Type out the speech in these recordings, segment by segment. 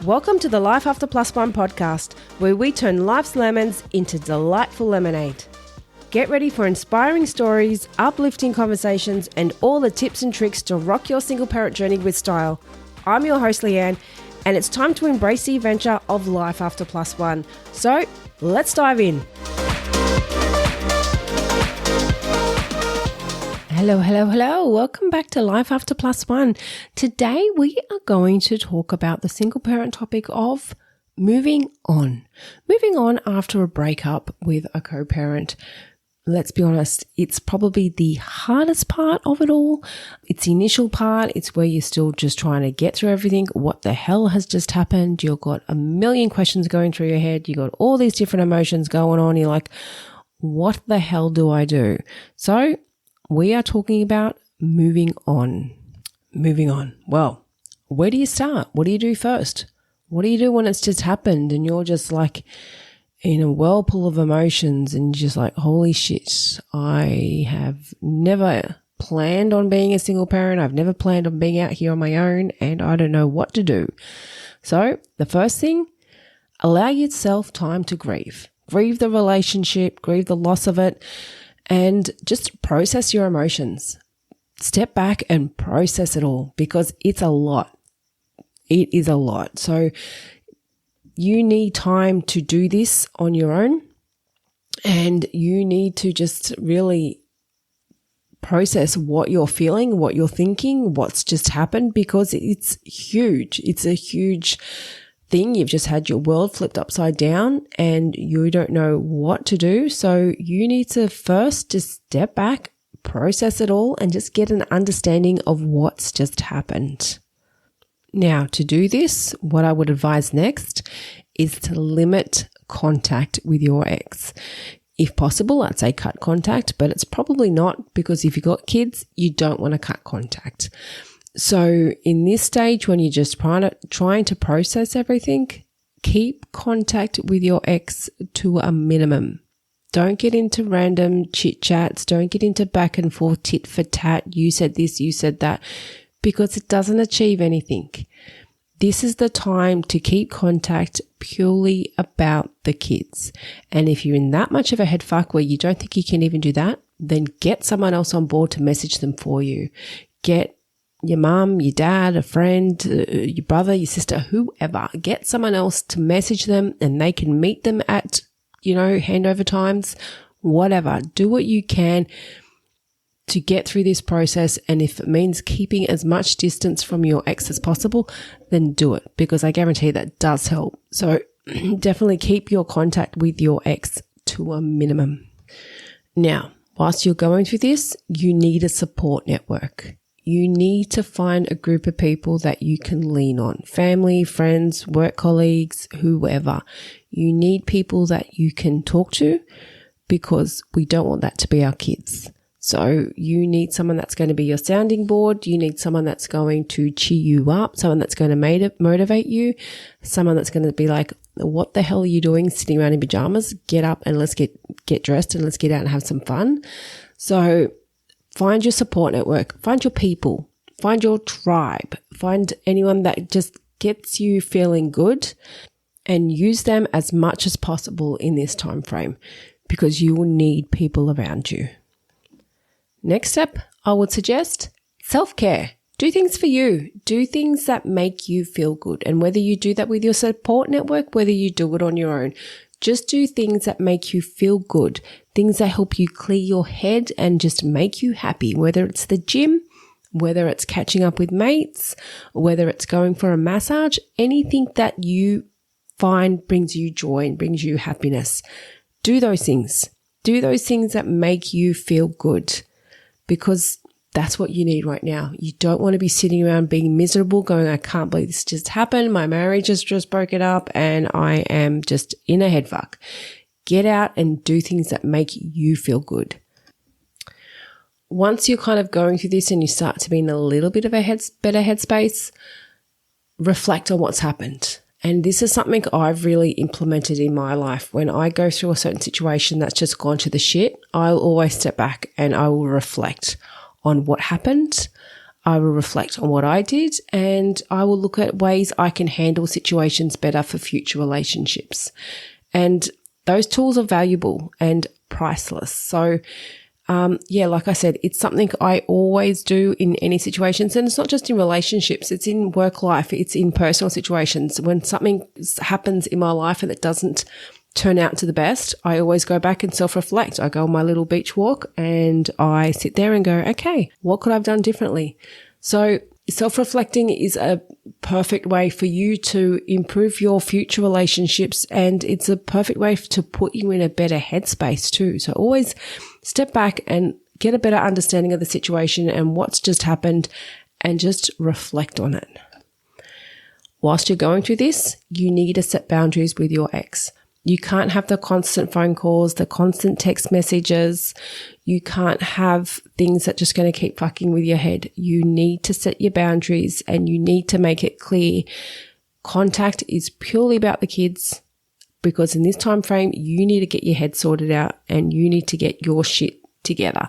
Welcome to the Life After Plus One podcast, where we turn life's lemons into delightful lemonade. Get ready for inspiring stories, uplifting conversations, and all the tips and tricks to rock your single parent journey with style. I'm your host, Leanne, and it's time to embrace the adventure of Life After Plus One. So, let's dive in. Hello. Welcome back to Life After Plus One. Today we are going to talk about the single parent topic of moving on. Moving on after a breakup with a co-parent. Let's be honest, it's probably the hardest part of it all. It's the initial part. It's where you're still just trying to get through everything. What the hell has just happened? You've got a million questions going through your head. You've got all these different emotions going on. You're like, what the hell do I do? So we are talking about moving on. Moving on. Well, where do you start? What do you do first? What do you do when it's just happened and you're just like in a whirlpool of emotions and you're just like, holy shit, I have never planned on being a single parent. I've never planned on being out here on my own and I don't know what to do. So the first thing, allow yourself time to grieve. Grieve the relationship, grieve the loss of it, and just process your emotions. Step back and process it all because it's a lot. It is a lot. So you need time to do this on your own and you need to just really process what you're feeling, what you're thinking, what's just happened because it's huge. It's a huge thing. You've just had your world flipped upside down and you don't know what to do. So you need to first just step back, process it all, and just get an understanding of what's just happened. Now, to do this, what I would advise next is to limit contact with your ex. If possible, I'd say cut contact, but it's probably not because if you've got kids, you don't want to cut contact. So in this stage, when you're just trying to process everything, keep contact with your ex to a minimum. Don't get into random chit chats. Don't get into back and forth tit for tat. You said this, you said that, because it doesn't achieve anything. This is the time to keep contact purely about the kids. And if you're in that much of a head fuck where you don't think you can even do that, then get someone else on board to message them for you. Get your mum, your dad, a friend, your brother, your sister, whoever. Get someone else to message them and they can meet them at, handover times, whatever. Do what you can to get through this process. And if it means keeping as much distance from your ex as possible, then do it because I guarantee that does help. So definitely keep your contact with your ex to a minimum. Now, whilst you're going through this, you need a support network. You need to find a group of people that you can lean on. Family, friends, work colleagues, whoever. You need people that you can talk to because we don't want that to be our kids. So you need someone that's going to be your sounding board. You need someone that's going to cheer you up, someone that's going to motivate you, someone that's going to be like, what the hell are you doing sitting around in pajamas? Get up and let's get dressed and let's get out and have some fun. So find your support network, find your people, find your tribe, find anyone that just gets you feeling good and use them as much as possible in this time frame because you will need people around you. Next step, I would suggest self-care. Do things for you. Do things that make you feel good. And whether you do that with your support network, whether you do it on your own, just do things that make you feel good. Things that help you clear your head and just make you happy, whether it's the gym, whether it's catching up with mates, whether it's going for a massage, anything that you find brings you joy and brings you happiness. Do those things. Do those things that make you feel good. Because that's what you need right now. You don't want to be sitting around being miserable going, I can't believe this just happened. My marriage has just broken up and I am just in a head fuck. Get out and do things that make you feel good. Once you're kind of going through this and you start to be in a little bit of a better headspace, reflect on what's happened. And this is something I've really implemented in my life. When I go through a certain situation that's just gone to the shit, I'll always step back and I will reflect on what happened. I will reflect on what I did, and I will look at ways I can handle situations better for future relationships. And those tools are valuable and priceless. So, like I said, it's something I always do in any situations. And it's not just in relationships. It's in work life. It's in personal situations. When something happens in my life and it doesn't turn out to the best, I always go back and self-reflect. I go on my little beach walk and I sit there and go, okay, what could I have done differently? So self-reflecting is a perfect way for you to improve your future relationships, and it's a perfect way to put you in a better headspace too. So always step back and get a better understanding of the situation and what's just happened, and just reflect on it. Whilst you're going through this, you need to set boundaries with your ex. You can't have the constant phone calls, the constant text messages. You can't have things that just going to keep fucking with your head. You need to set your boundaries, and you need to make it clear. Contact is purely about the kids, because in this time frame, you need to get your head sorted out and you need to get your shit together.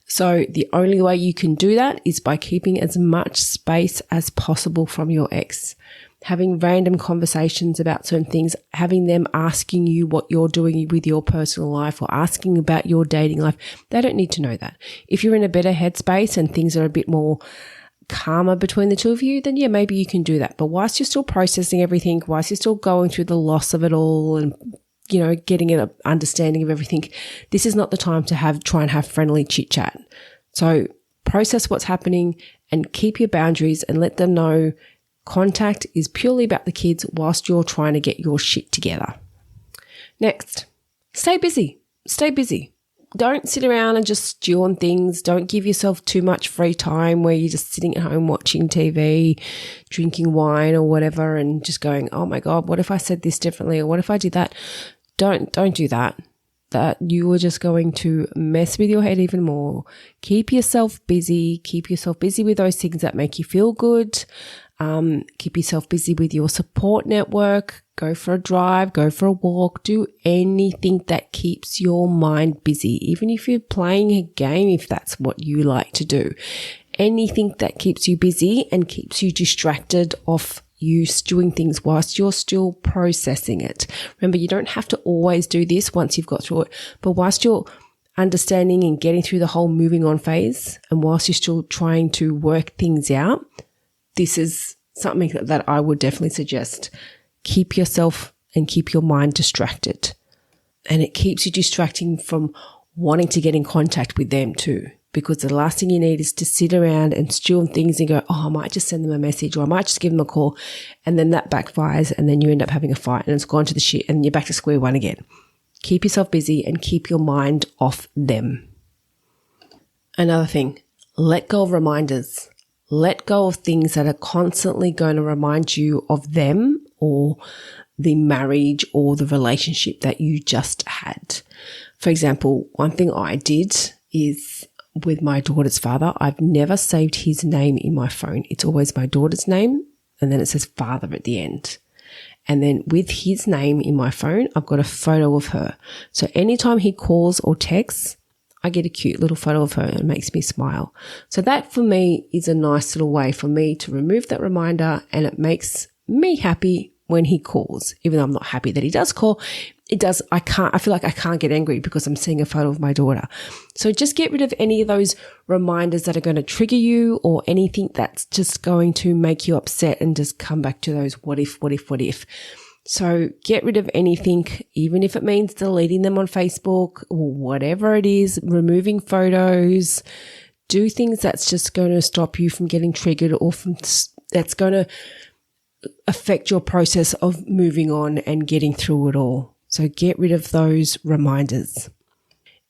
So the only way you can do that is by keeping as much space as possible from your ex. Having random conversations about certain things, having them asking you what you're doing with your personal life or asking about your dating life. They don't need to know that. If you're in a better headspace and things are a bit more calmer between the two of you, then yeah, maybe you can do that. But whilst you're still processing everything, whilst you're still going through the loss of it all and, getting an understanding of everything, this is not the time to try and have friendly chit chat. So process what's happening and keep your boundaries and let them know contact is purely about the kids whilst you're trying to get your shit together. Next, stay busy. Stay busy. Don't sit around and just stew on things. Don't give yourself too much free time where you're just sitting at home watching TV, drinking wine or whatever and just going, oh my God, what if I said this differently? Or what if I did that? Don't do that. That you are just going to mess with your head even more. Keep yourself busy. Keep yourself busy with those things that make you feel good. Keep yourself busy with your support network. Go for a drive, go for a walk, do anything that keeps your mind busy. Even if you're playing a game, if that's what you like to do, anything that keeps you busy and keeps you distracted off you doing things whilst you're still processing it. Remember, you don't have to always do this once you've got through it, but whilst you're understanding and getting through the whole moving on phase, and whilst you're still trying to work things out, this is something that I would definitely suggest. Keep yourself and keep your mind distracted. And it keeps you distracting from wanting to get in contact with them too. Because the last thing you need is to sit around and stew on things and go, oh, I might just send them a message or I might just give them a call. And then that backfires and then you end up having a fight and it's gone to the shit and you're back to square one again. Keep yourself busy and keep your mind off them. Another thing, let go of reminders. Let go of things that are constantly going to remind you of them or the marriage or the relationship that you just had. For example, one thing I did is with my daughter's father, I've never saved his name in my phone. It's always my daughter's name and then it says father at the end. And then with his name in my phone, I've got a photo of her. So anytime he calls or texts, I get a cute little photo of her and it makes me smile. So that for me is a nice little way for me to remove that reminder, and it makes me happy when he calls. Even though I'm not happy that he does call, I feel like I can't get angry because I'm seeing a photo of my daughter. So just get rid of any of those reminders that are going to trigger you or anything that's just going to make you upset, and just come back to those what if. So get rid of anything, even if it means deleting them on Facebook or whatever it is, removing photos. Do things that's just going to stop you from getting triggered or that's going to affect your process of moving on and getting through it all. So get rid of those reminders.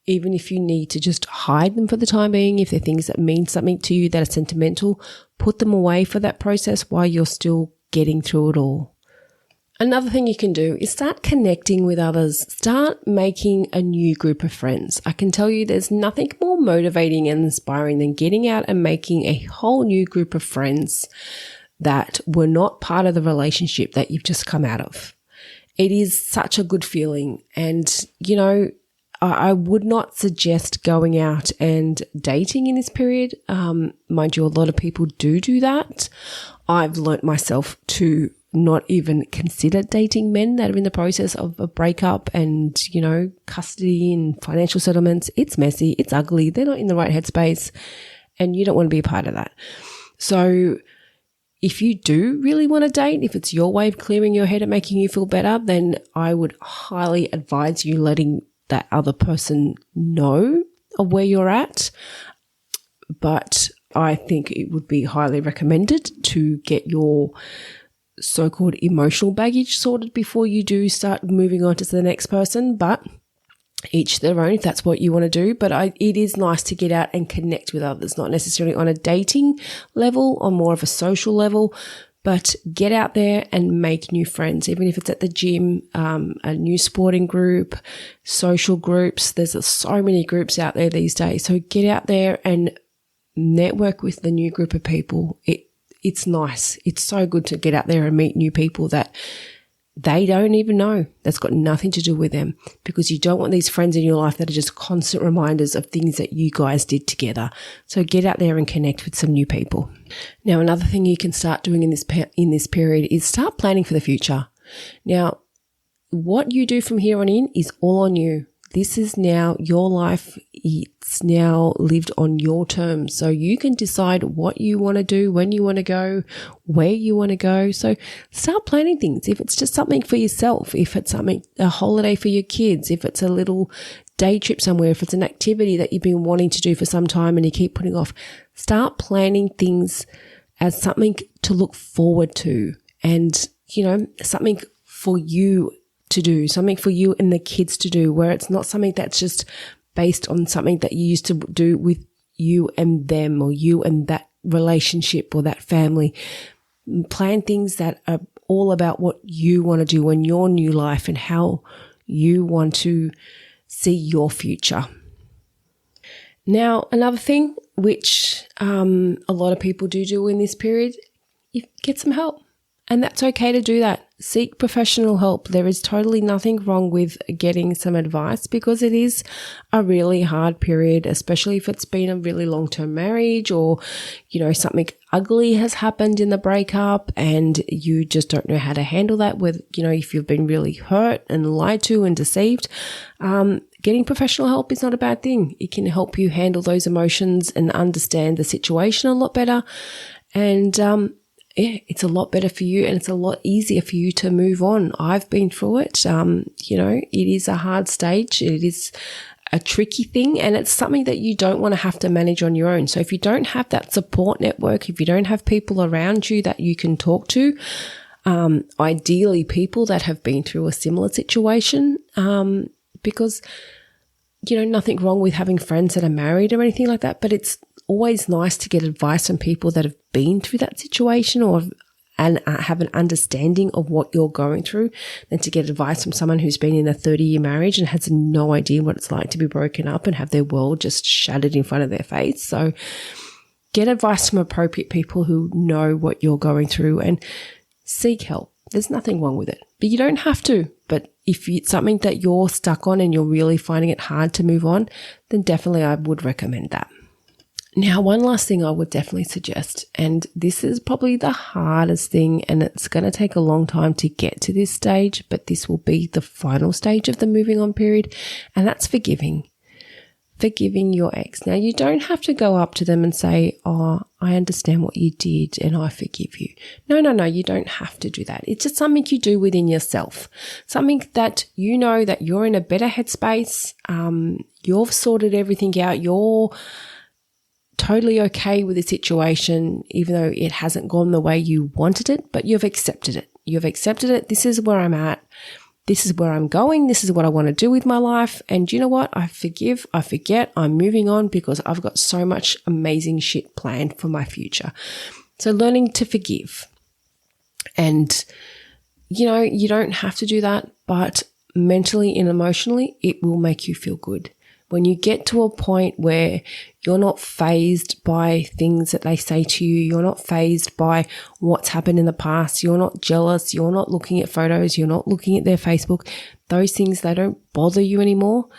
Even if you need to just hide them for the time being, if they're things that mean something to you that are sentimental, put them away for that process while you're still getting through it all. Another thing you can do is start connecting with others. Start making a new group of friends. I can tell you there's nothing more motivating and inspiring than getting out and making a whole new group of friends that were not part of the relationship that you've just come out of. It is such a good feeling. And, I would not suggest going out and dating in this period. Mind you, a lot of people do that. I've learnt myself to not even consider dating men that are in the process of a breakup and, custody and financial settlements. It's messy. It's ugly. They're not in the right headspace and you don't want to be a part of that. So if you do really want to date, if it's your way of clearing your head and making you feel better, then I would highly advise you letting that other person know of where you're at. But I think it would be highly recommended to get your so-called emotional baggage sorted before you do start moving on to the next person. But each their own if that's what you want to do. But it is nice to get out and connect with others, not necessarily on a dating level, on more of a social level, but get out there and make new friends, even if it's at the gym, a new sporting group, social groups. There's so many groups out there these days. So get out there and network with the new group of people. It's nice. It's so good to get out there and meet new people that they don't even know. That's got nothing to do with them, because you don't want these friends in your life that are just constant reminders of things that you guys did together. So get out there and connect with some new people. Now, another thing you can start doing in this period is start planning for the future. Now, what you do from here on in is all on you. This is now your life. It's now lived on your terms. So you can decide what you want to do, when you want to go, where you want to go. So start planning things. If it's just something for yourself, if it's a holiday for your kids, if it's a little day trip somewhere, if it's an activity that you've been wanting to do for some time and you keep putting off, start planning things as something to look forward to and, something for you to do, something for you and the kids to do, where it's not something that's just based on something that you used to do with you and them, or you and that relationship or that family. Plan things that are all about what you want to do in your new life and how you want to see your future. Now, another thing which a lot of people do in this period, you get some help. And that's okay to do that. Seek professional help. There is totally nothing wrong with getting some advice, because it is a really hard period, especially if it's been a really long-term marriage or, something ugly has happened in the breakup and you just don't know how to handle that with, if you've been really hurt and lied to and deceived. Getting professional help is not a bad thing. It can help you handle those emotions and understand the situation a lot better. And, it's a lot better for you and it's a lot easier for you to move on. I've been through it. It is a hard stage. It is a tricky thing, and it's something that you don't want to have to manage on your own. So if you don't have that support network, if you don't have people around you that you can talk to, ideally people that have been through a similar situation, because, nothing wrong with having friends that are married or anything like that, but it's always nice to get advice from people that have been through that situation and have an understanding of what you're going through, than to get advice from someone who's been in a 30-year marriage and has no idea what it's like to be broken up and have their world just shattered in front of their face. So get advice from appropriate people who know what you're going through and seek help. There's nothing wrong with it, but you don't have to. But if it's something that you're stuck on and you're really finding it hard to move on, then definitely I would recommend that. Now, one last thing I would definitely suggest, and this is probably the hardest thing, and it's going to take a long time to get to this stage, but this will be the final stage of the moving on period, and that's forgiving. Forgiving your ex. Now, you don't have to go up to them and say, "Oh, I understand what you did and I forgive you." No, you don't have to do that. It's just something you do within yourself. Something that you know that you're in a better headspace, you've sorted everything out, you're totally okay with the situation, even though it hasn't gone the way you wanted it, but you've accepted it. You've accepted it. This is where I'm at. This is where I'm going. This is what I want to do with my life. And you know what? I forgive, I forget, I'm moving on because I've got so much amazing shit planned for my future. So learning to forgive. And, you don't have to do that, but mentally and emotionally, it will make you feel good. When you get to a point where you're not fazed by things that they say to you, you're not fazed by what's happened in the past, you're not jealous, you're not looking at photos, you're not looking at their Facebook, those things, they don't bother you anymore,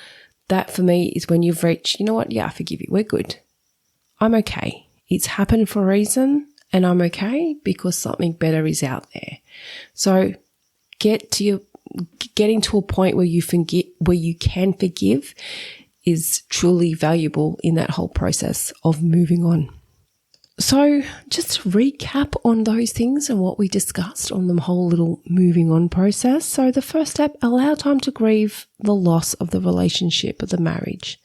That for me is when you've reached, you know what? Yeah, I forgive you. We're good. I'm okay. It's happened for a reason and I'm okay because something better is out there. So getting to a point where you can forgive is truly valuable in that whole process of moving on. So just to recap on those things and what we discussed on the whole little moving on process. So the first step, allow time to grieve the loss of the relationship or the marriage.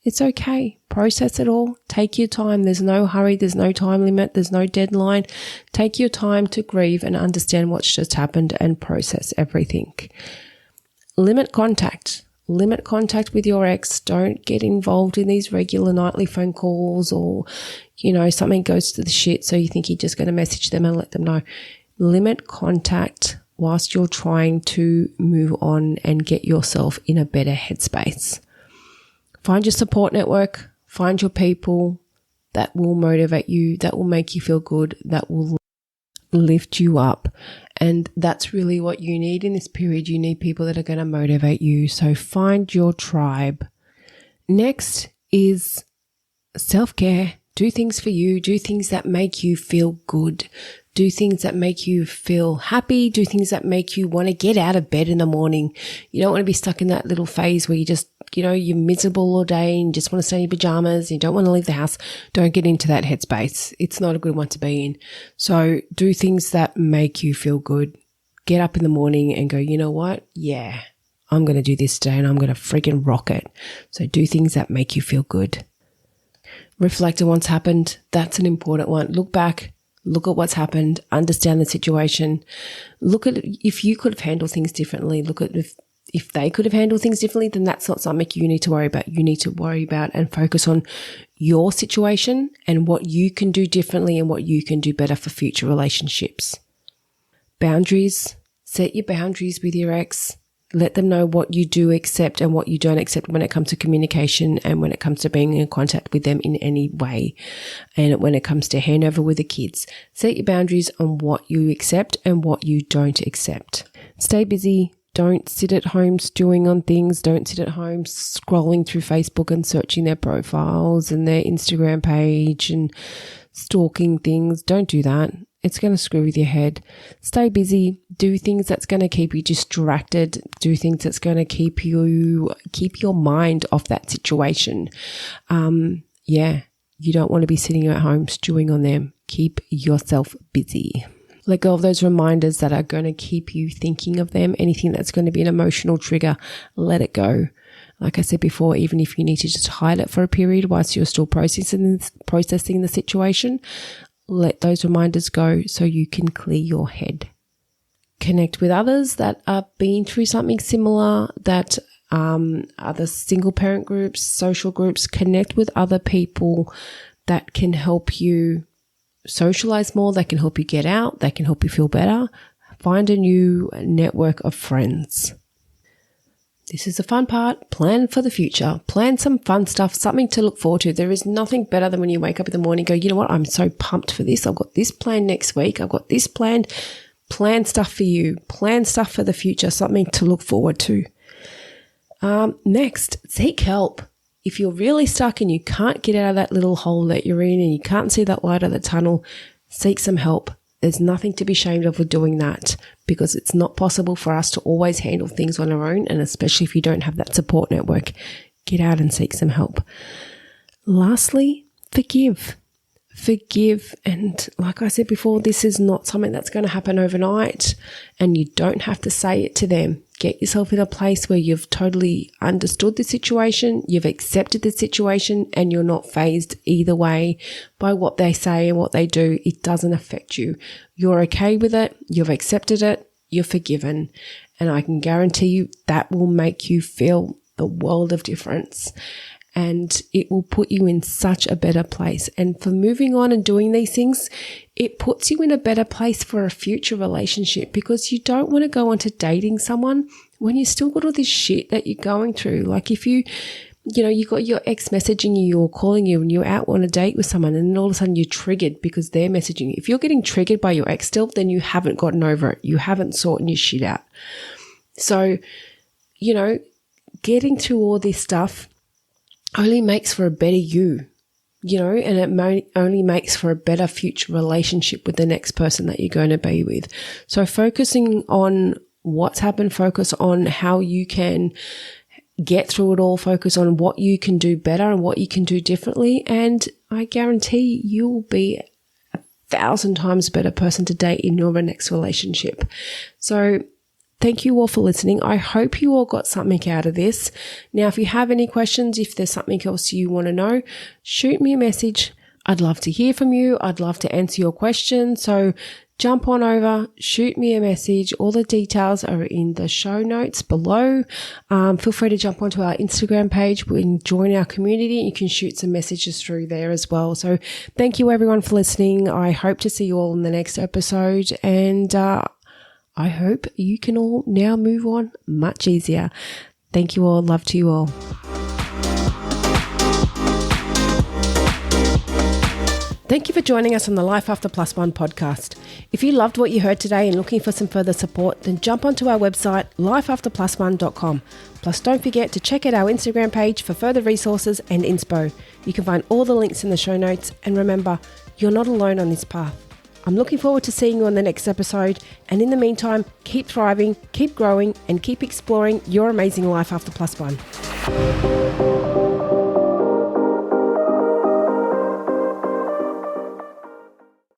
It's okay. Process it all. Take your time. There's no hurry. There's no time limit. There's no deadline. Take your time to grieve and understand what's just happened and process everything. Limit contact. Limit contact with your ex. Don't get involved in these regular nightly phone calls or, something goes to the shit so you think you're just going to message them and let them know. Limit contact whilst you're trying to move on and get yourself in a better headspace. Find your support network, find your people that will motivate you, that will make you feel good, that will lift you up. And that's really what you need in this period. You need people that are going to motivate you. So find your tribe. Next is self-care. Do things for you. Do things that make you feel good. Do things that make you feel happy. Do things that make you want to get out of bed in the morning. You don't want to be stuck in that little phase where you just, you're miserable all day and just want to stay in your pajamas. You don't want to leave the house. Don't get into that headspace. It's not a good one to be in. So do things that make you feel good. Get up in the morning and go, you know what? Yeah, I'm going to do this today and I'm going to freaking rock it. So do things that make you feel good. Reflect on what's happened. That's an important one. Look back. Look at what's happened, understand the situation, look at if you could have handled things differently, look at if they could have handled things differently, then that's not something you need to worry about. You need to worry about and focus on your situation and what you can do differently and what you can do better for future relationships. Boundaries, set your boundaries with your ex. Let them know what you do accept and what you don't accept when it comes to communication and when it comes to being in contact with them in any way. And when it comes to handover with the kids, set your boundaries on what you accept and what you don't accept. Stay busy. Don't sit at home stewing on things. Don't sit at home scrolling through Facebook and searching their profiles and their Instagram page and stalking things. Don't do that. It's going to screw with your head. Stay busy. Do things that's going to keep you distracted. Do things that's going to keep your mind off that situation. You don't want to be sitting at home stewing on them. Keep yourself busy. Let go of those reminders that are going to keep you thinking of them. Anything that's going to be an emotional trigger, let it go. Like I said before, even if you need to just hide it for a period whilst you're still processing the situation, let those reminders go so you can clear your head. Connect with others that are been through something similar, that other single parent groups, social groups. Connect with other people that can help you socialize more, that can help you get out, that can help you feel better. Find a new network of friends. This is the fun part. Plan for the future. Plan some fun stuff, something to look forward to. There is nothing better than when you wake up in the morning and go, you know what, I'm so pumped for this. I've got this planned next week. I've got this planned. Plan stuff for you. Plan stuff for the future, something to look forward to. Next, seek help. If you're really stuck and you can't get out of that little hole that you're in and you can't see that light of the tunnel, seek some help. There's nothing to be ashamed of with doing that, because it's not possible for us to always handle things on our own, and especially if you don't have that support network, get out and seek some help. Lastly, forgive. Forgive, and like I said before, this is not something that's going to happen overnight, and you don't have to say it to them. Get yourself in a place where you've totally understood the situation, you've accepted the situation, and you're not fazed either way by what they say and what they do. It doesn't affect you. You're okay with it. You've accepted it. You're forgiven. And I can guarantee you that will make you feel the world of difference. And it will put you in such a better place. And for moving on and doing these things, it puts you in a better place for a future relationship, because you don't want to go on to dating someone when you still got all this shit that you're going through. Like if you got your ex messaging you or calling you and you're out on a date with someone, and then all of a sudden you're triggered because they're messaging you. If you're getting triggered by your ex still, then you haven't gotten over it. You haven't sorted your shit out. So, getting through all this stuff only makes for a better you, and it only makes for a better future relationship with the next person that you're going to be with. So focusing on what's happened, focus on how you can get through it all, focus on what you can do better and what you can do differently. And I guarantee you'll be 1,000 times better person to date in your next relationship. So thank you all for listening. I hope you all got something out of this. Now, if you have any questions, if there's something else you want to know, shoot me a message. I'd love to hear from you. I'd love to answer your questions. So jump on over, shoot me a message. All the details are in the show notes below. Feel free to jump onto our Instagram page and join our community. You can shoot some messages through there as well. So thank you everyone for listening. I hope to see you all in the next episode, and I hope you can all now move on much easier. Thank you all. Love to you all. Thank you for joining us on the Life After Plus One podcast. If you loved what you heard today and looking for some further support, then jump onto our website, lifeafterplus1.com. Plus, don't forget to check out our Instagram page for further resources and inspo. You can find all the links in the show notes. And remember, you're not alone on this path. I'm looking forward to seeing you on the next episode. And in the meantime, keep thriving, keep growing, and keep exploring your amazing life after plus one.